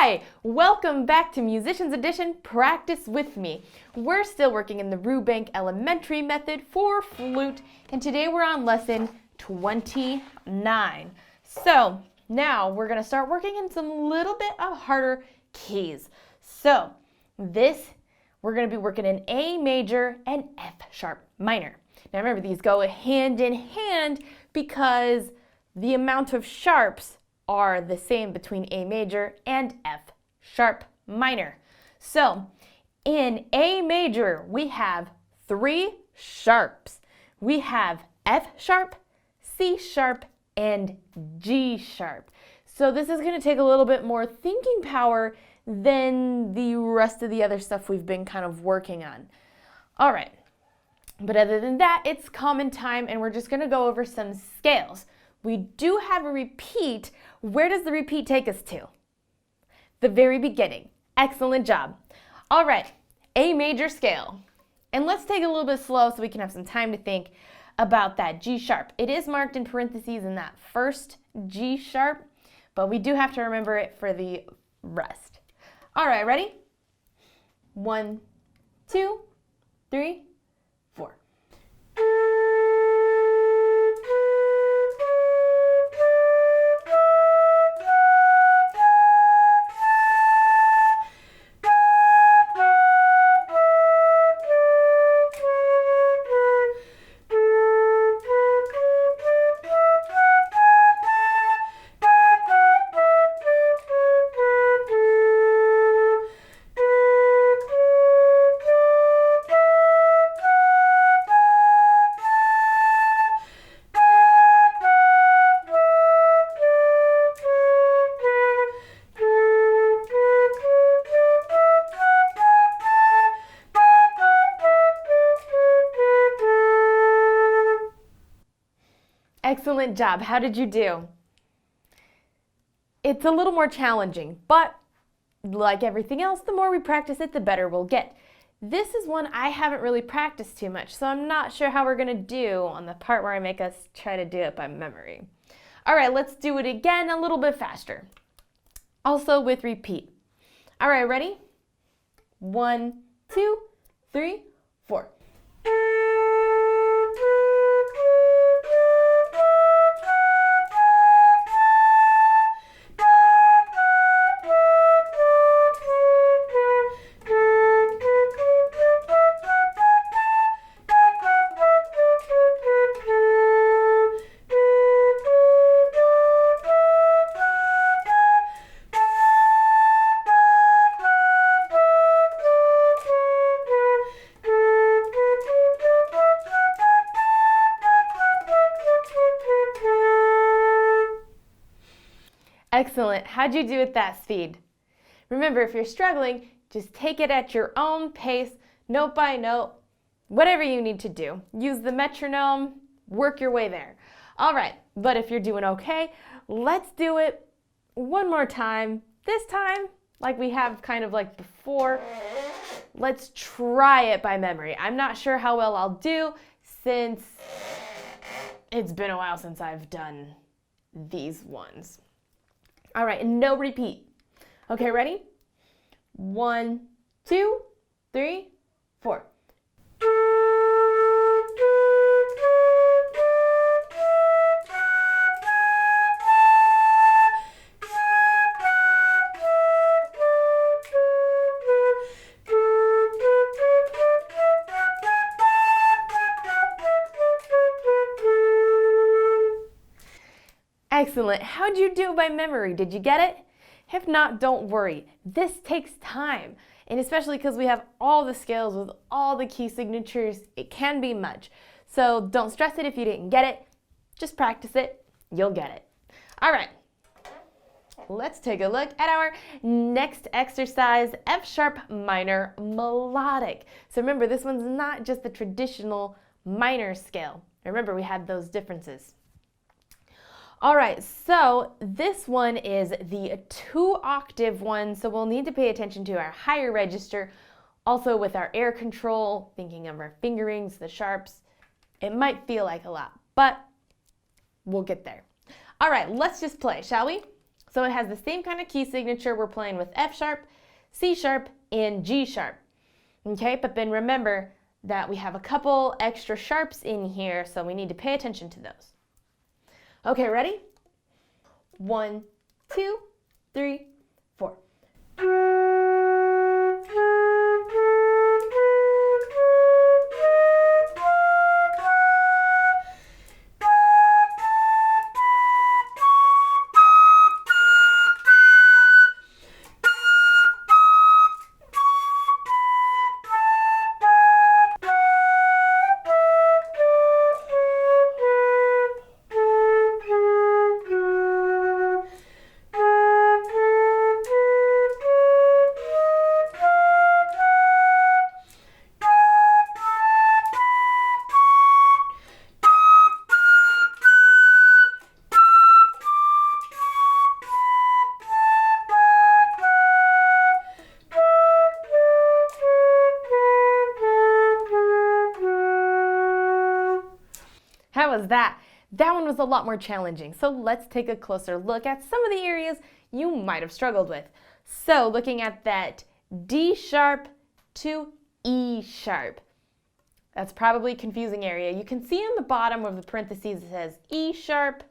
Hi, welcome back to Musicians Edition Practice With Me. We're still working in the Rubank Elementary Method for flute, and today we're on lesson 29. So now we're going to start working in some little bit of harder keys. So we're going to be working in A major and F sharp minor. Now remember, these go hand in hand because the amount of sharps are the same between A major and F sharp minor. So in A major, we have 3 sharps. We have F sharp, C sharp, and G sharp. So this is going to take a little bit more thinking power than the rest of the other stuff we've been kind of working on. All right, but other than that, it's common time, and we're just going to go over some scales. We do have a repeat. Where does the repeat take us to? The very beginning. Excellent job. All right, A major scale. And let's take a little bit slow so we can have some time to think about that G sharp. It is marked in parentheses in that first G sharp, but we do have to remember it for the rest. All right, ready? 1, 2, 3, 4. Excellent job. How did you do? It's a little more challenging, but like everything else, the more we practice it, the better we'll get. This is one I haven't really practiced too much, so I'm not sure how we're going to do on the part where I make us try to do it by memory. All right, let's do it again a little bit faster. Also with repeat. All right, ready? 1, 2, 3, 4. Excellent. How'd you do at that speed? Remember, if you're struggling, just take it at your own pace, note by note, whatever you need to do. Use the metronome, work your way there. All right, but if you're doing okay, let's do it one more time. This time, like we have kind of like before, let's try it by memory. I'm not sure how well I'll do since it's been a while since I've done these ones. All right, and no repeat. Okay, ready? 1, 2, 3, 4. Excellent. How'd you do by memory? Did you get it? If not, don't worry. This takes time, and especially because we have all the scales with all the key signatures, it can be much. So don't stress it if you didn't get it. Just practice it. You'll get it. All right. Let's take a look at our next exercise, F sharp minor melodic. So remember, this one's not just the traditional minor scale. Remember, we had those differences. All right, so this one is the 2-octave one, so we'll need to pay attention to our higher register. Also with our air control, thinking of our fingerings, the sharps, it might feel like a lot, but we'll get there. All right, let's just play, shall we? So it has the same kind of key signature. We're playing with F sharp, C sharp, and G sharp. Okay, but then remember that we have a couple extra sharps in here, so we need to pay attention to those. Okay, ready? 1, 2, 3, 4. How was that? That one was a lot more challenging. So let's take a closer look at some of the areas you might have struggled with. So looking at that D sharp to E sharp. That's probably a confusing area. You can see in the bottom of the parentheses it says E sharp,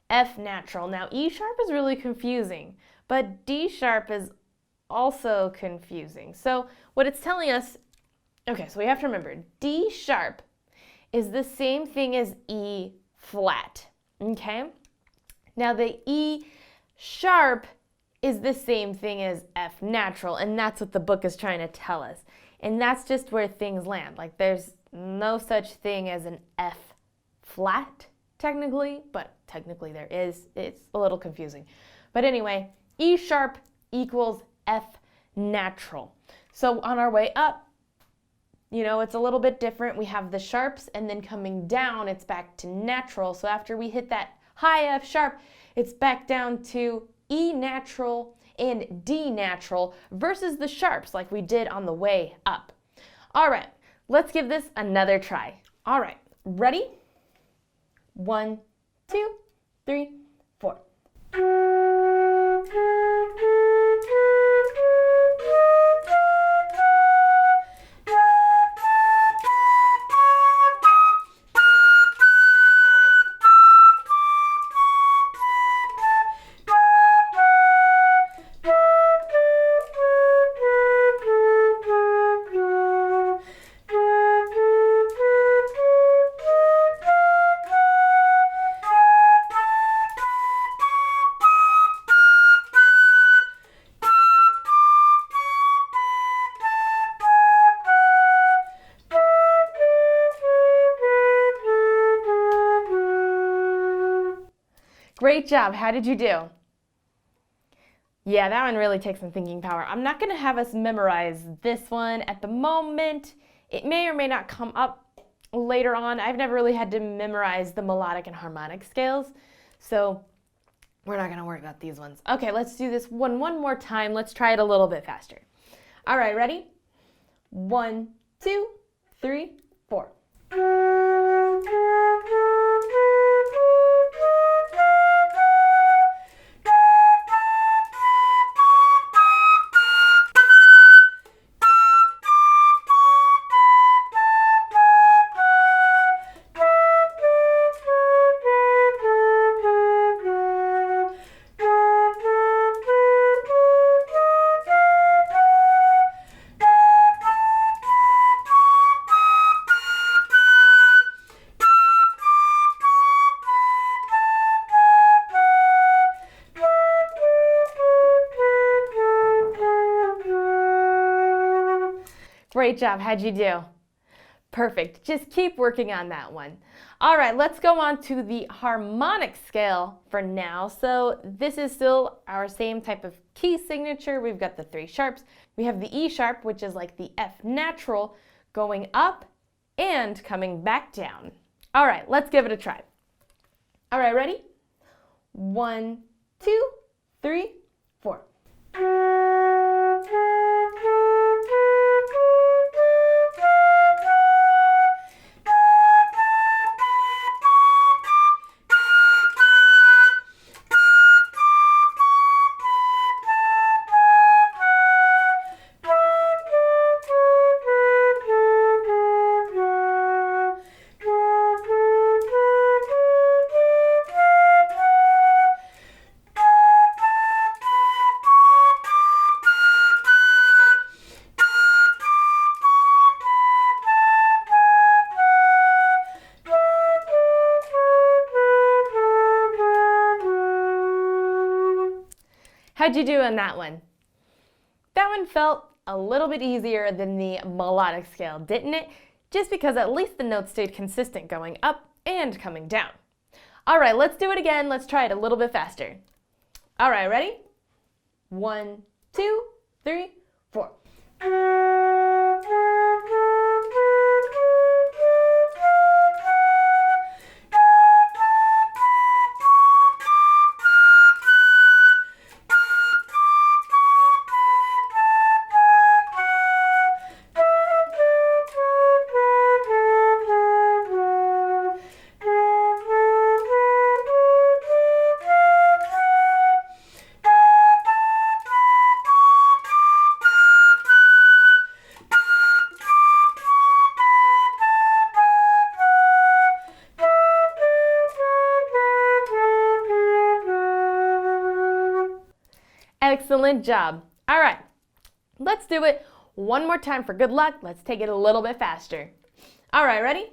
F natural. Now E sharp is really confusing, but D sharp is also confusing. So what it's telling us, okay, so we have to remember D sharp is the same thing as E flat, okay? Now the E sharp is the same thing as F natural, and that's what the book is trying to tell us. And that's just where things land. Like there's no such thing as an F flat, technically, but technically there is. It's a little confusing. But anyway, E sharp equals F natural. So on our way up, you know, it's a little bit different. We have the sharps, and then coming down, it's back to natural. So after we hit that high F sharp, it's back down to E natural and D natural versus the sharps like we did on the way up. All right, let's give this another try. All right, ready? 1, 2, 3, 4. Great job. How did you do? Yeah, that one really takes some thinking power. I'm not going to have us memorize this one at the moment. It may or may not come up later on. I've never really had to memorize the melodic and harmonic scales, so we're not going to worry about these ones. Okay, let's do this one more time. Let's try it a little bit faster. All right, ready? 1, 2, 3, 4. Great job. How'd you do? Perfect. Just keep working on that one. All right, let's go on to the harmonic scale for now. So this is still our same type of key signature. We've got the 3 sharps. We have the E sharp, which is like the F natural, going up and coming back down. All right, let's give it a try. All right, ready? 1, 2, 3, 4. How'd you do on that one? That one felt a little bit easier than the melodic scale, didn't it? Just because at least the notes stayed consistent going up and coming down. All right, let's do it again. Let's try it a little bit faster. All right, ready? 1, 2, 3, 4. Excellent job. All right, let's do it one more time for good luck. Let's take it a little bit faster. All right, ready?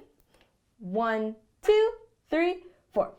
1, 2, 3, 4.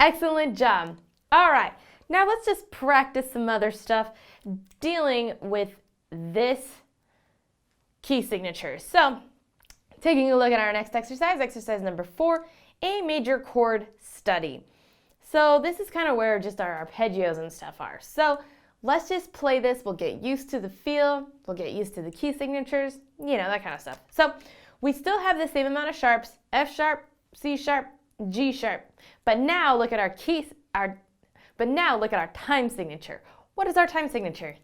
Excellent job. All right, now let's just practice some other stuff dealing with this key signature. So, taking a look at our next exercise, exercise number 4, A major chord study. So this is kind of where just our arpeggios and stuff are. So let's just play this. We'll get used to the feel. We'll get used to the key signatures, you know, that kind of stuff. So we still have the same amount of sharps, F sharp, C sharp, G sharp. But now look at our time signature. What is our time signature?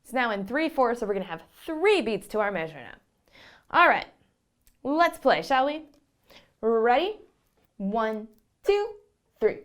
It's now in 3/4, so we're going to have 3 beats to our measure now. All right, let's play, shall we? Ready? 1, 2, 3.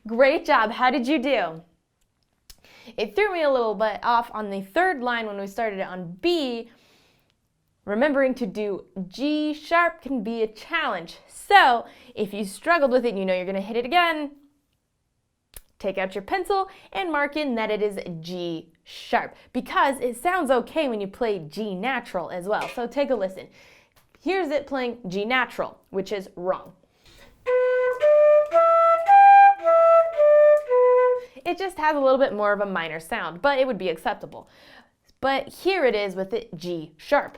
Great job. How did you do? It threw me a little bit off on the 3rd line when we started it on B. Remembering to do G sharp can be a challenge. So if you struggled with it and you know you're going to hit it again, take out your pencil and mark in that it is G sharp, because it sounds okay when you play G natural as well. So take a listen. Here's it playing G natural, which is wrong. It just has a little bit more of a minor sound, but it would be acceptable. But here it is with it G sharp.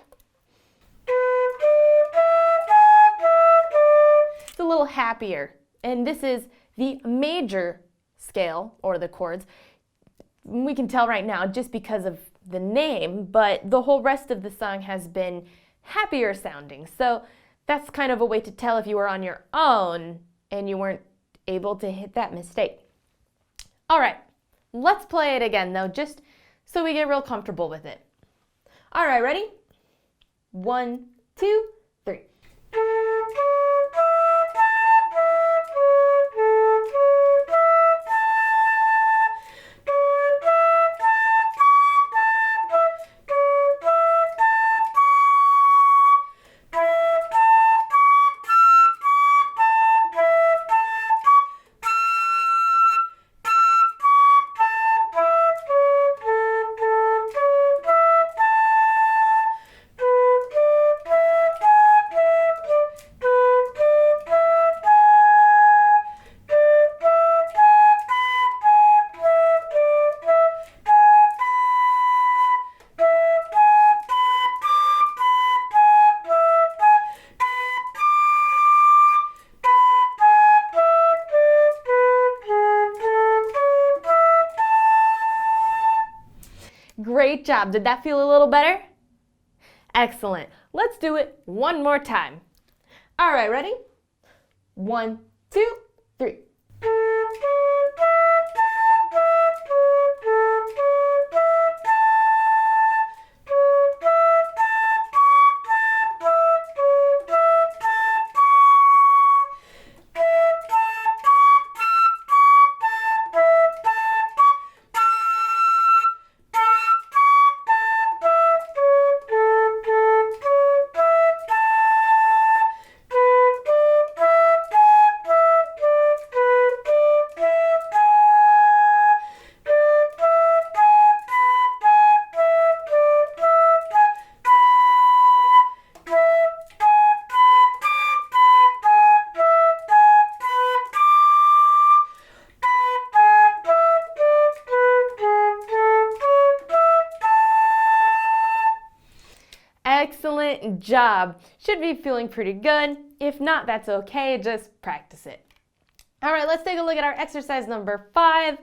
It's a little happier, and this is the major scale, or the chords. We can tell right now just because of the name, but the whole rest of the song has been happier sounding. So that's kind of a way to tell if you were on your own and you weren't able to hit that mistake. All right, let's play it again though, just so we get real comfortable with it. All right, ready? 1, 2, 3. Great job. Did that feel a little better? Excellent. Let's do it one more time. All right, ready? 1, 2, 3. Excellent job. Should be feeling pretty good. If not, that's okay. Just practice it. All right, let's take a look at our exercise number 5.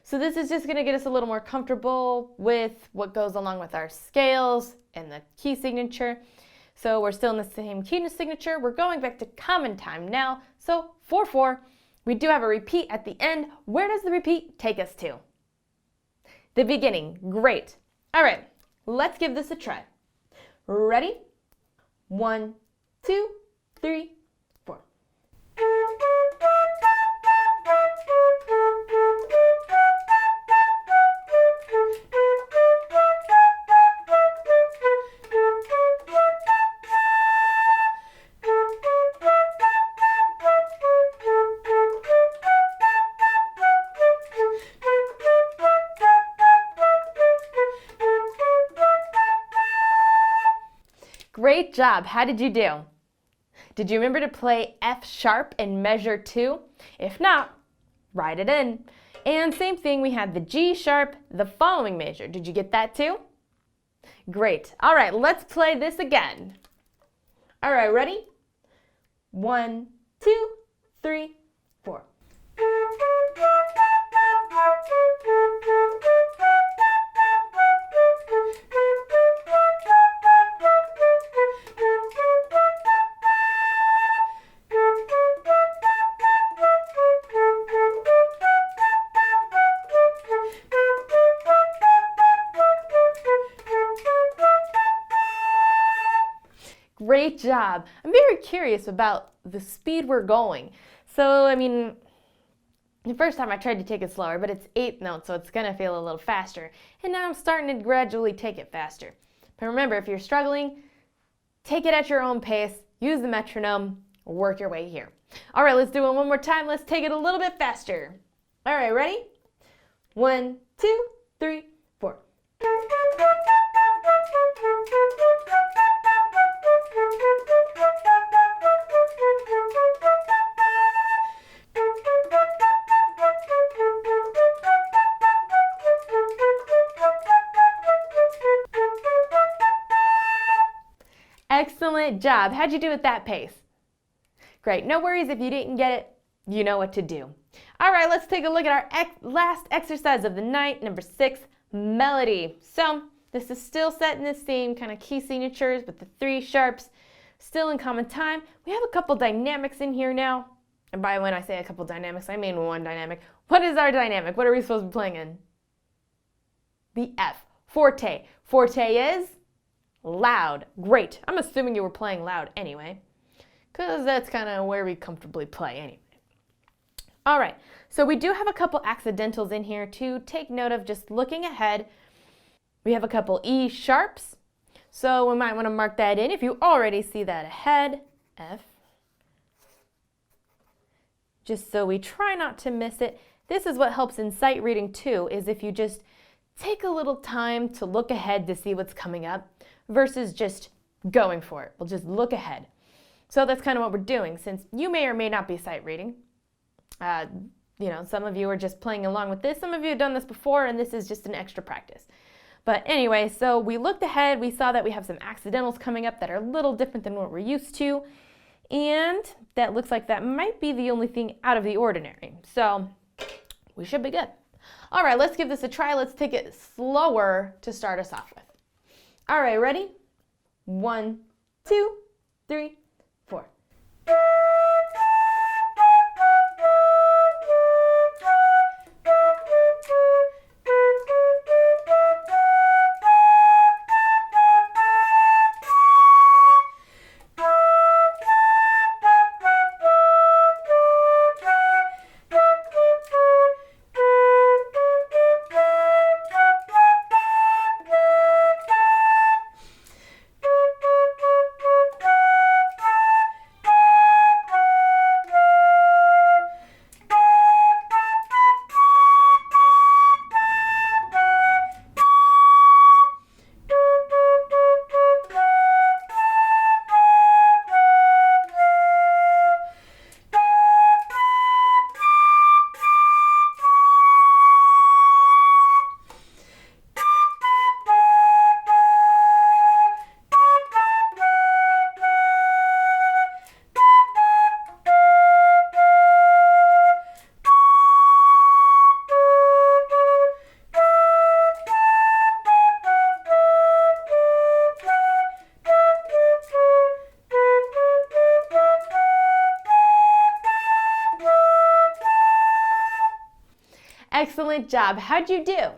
So this is just going to get us a little more comfortable with what goes along with our scales and the key signature. So we're still in the same key signature. We're going back to common time now. So 4/4. We do have a repeat at the end. Where does the repeat take us to? The beginning. Great. All right, let's give this a try. Ready? 1, 2, 3, 4. Great job. How did you do? Did you remember to play F sharp and measure 2? If not, write it in. And same thing, we had the G sharp, the following measure. Did you get that too? Great. All right, let's play this again. All right, ready? 1, 2, 3, 4. Great job. I'm very curious about the speed we're going. So, I mean, the first time I tried to take it slower, but it's 8th note, so it's gonna feel a little faster. And now I'm starting to gradually take it faster. But remember, if you're struggling, take it at your own pace, use the metronome, work your way here. All right, let's do it one more time. Let's take it a little bit faster. All right, ready? 1, 2, 3, 4. Excellent job. How'd you do at that pace? Great. No worries if you didn't get it. You know what to do. All right, let's take a look at our last exercise of the night, number 6, melody. So this is still set in the same kind of key signatures with the 3 sharps, still in common time. We have a couple dynamics in here now. And by when I say a couple dynamics, I mean one dynamic. What is our dynamic? What are we supposed to be playing in? The F, forte. Forte is loud. Great. I'm assuming you were playing loud anyway, because that's kind of where we comfortably play anyway. All right, so we do have a couple accidentals in here to take note of just looking ahead. We have a couple E sharps, so we might want to mark that in if you already see that ahead. F. Just so we try not to miss it. This is what helps in sight reading too, is if you just take a little time to look ahead to see what's coming up versus just going for it. We'll just look ahead. So that's kind of what we're doing, since you may or may not be sight reading. Some of you are just playing along with this. Some of you have done this before, and this is just an extra practice. But anyway, so we looked ahead. We saw that we have some accidentals coming up that are a little different than what we're used to. And that looks like that might be the only thing out of the ordinary. So we should be good. All right, let's give this a try. Let's take it slower to start us off with. All right, ready? 1, 2, 3, 4. Excellent job. How'd you do?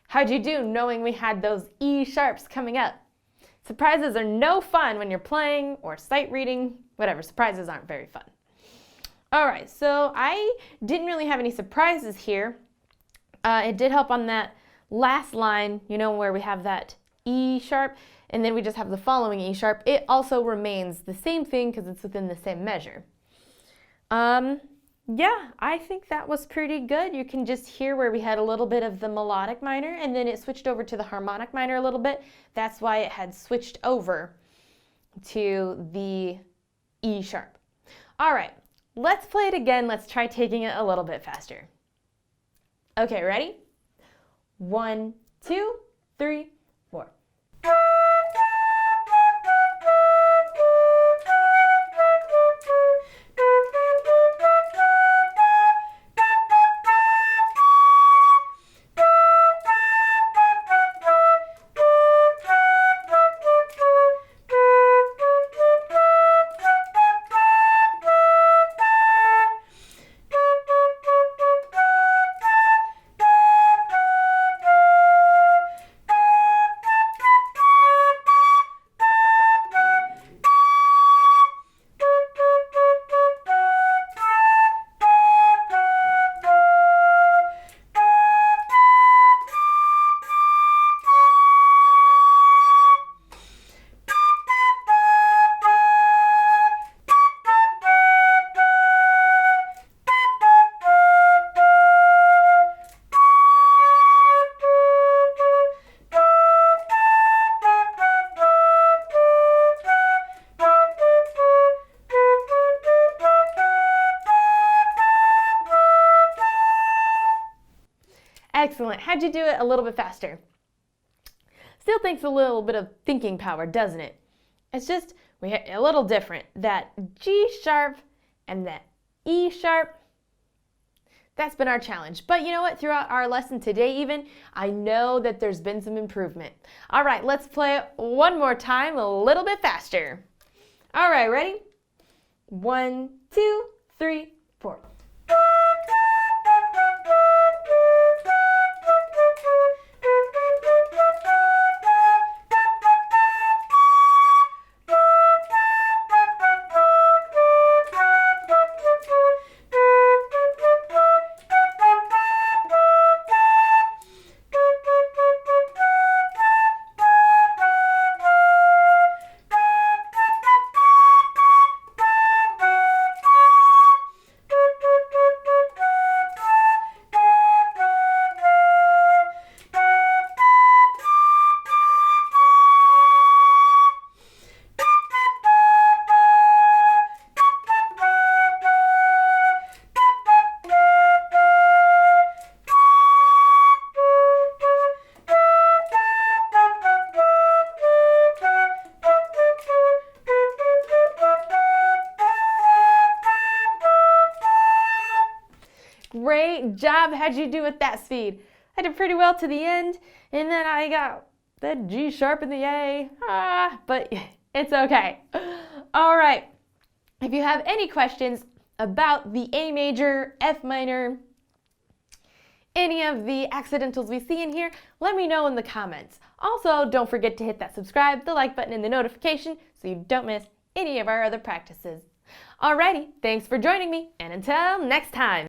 How'd you do knowing we had those E sharps coming up? Surprises are no fun when you're playing or sight reading, whatever. Surprises aren't very fun. All right, so I didn't really have any surprises here. It did help on that last line, you know, where we have that E sharp, and then we just have the following E sharp. It also remains the same thing because it's within the same measure. Yeah, I think that was pretty good. You can just hear where we had a little bit of the melodic minor and then it switched over to the harmonic minor a little bit. That's why it had switched over to the E sharp. All right, let's play it again. Let's try taking it a little bit faster. Okay, ready? 1, 2, 3, 4. Excellent. How'd you do it a little bit faster? Still takes a little bit of thinking power, doesn't it? It's just we hit a little different. That G sharp and that E sharp, that's been our challenge. But you know what? Throughout our lesson today even, I know that there's been some improvement. All right, let's play it one more time a little bit faster. All right, ready? 1, 2, 3, 4. Great job. How'd you do with that speed? I did pretty well to the end, and then I got the G sharp and the A. But it's okay. All right. If you have any questions about the A major, F minor, any of the accidentals we see in here, let me know in the comments. Also, don't forget to hit that subscribe, the like button, and the notification so you don't miss any of our other practices. Alrighty, thanks for joining me, and until next time.